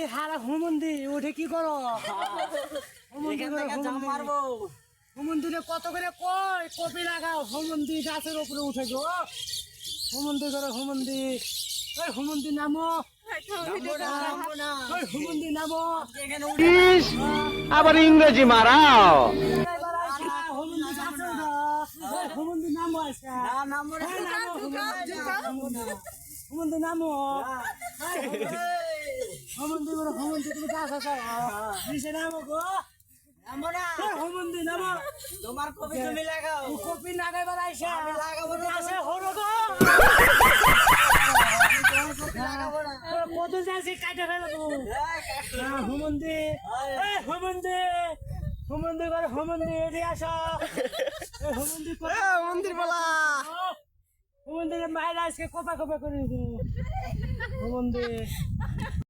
এ হারা হুমন্দি উঠে কি করো? হুমন্দিরে কত করে কয় কপি লাগাও হুমন্দি গাছের উপরে উঠে গো। হুমন্দি করো হুমন্দি, ওই হুমন্দি নামো, ওই হুমন্দি নামো। আবার ইংরেজি মারাও। হুমন্দি গাছে উঠো, ওই হুমন্দি নামো আজকে। হুমন্দি নামো, হুমন্দি করো হুমন্দি, তুমি গাছ আছো নিচে নামো গো। হুমন্দি নামো, তোমার কপি তুমি লাগাও। কপি লাগাইবার আইসা আমি লাগাবো না। গাছে হরো গো। কত যাচ্ছি কাটে ফেলবো। হুমন্দি, হুমন্দি, হুমন্দি করে হুমন্দি এদিকে আসো। হুমন্দি মন্দির বলা হুমন্দির মায়ের আজকে কোপা কোপা করে হুমন্দি।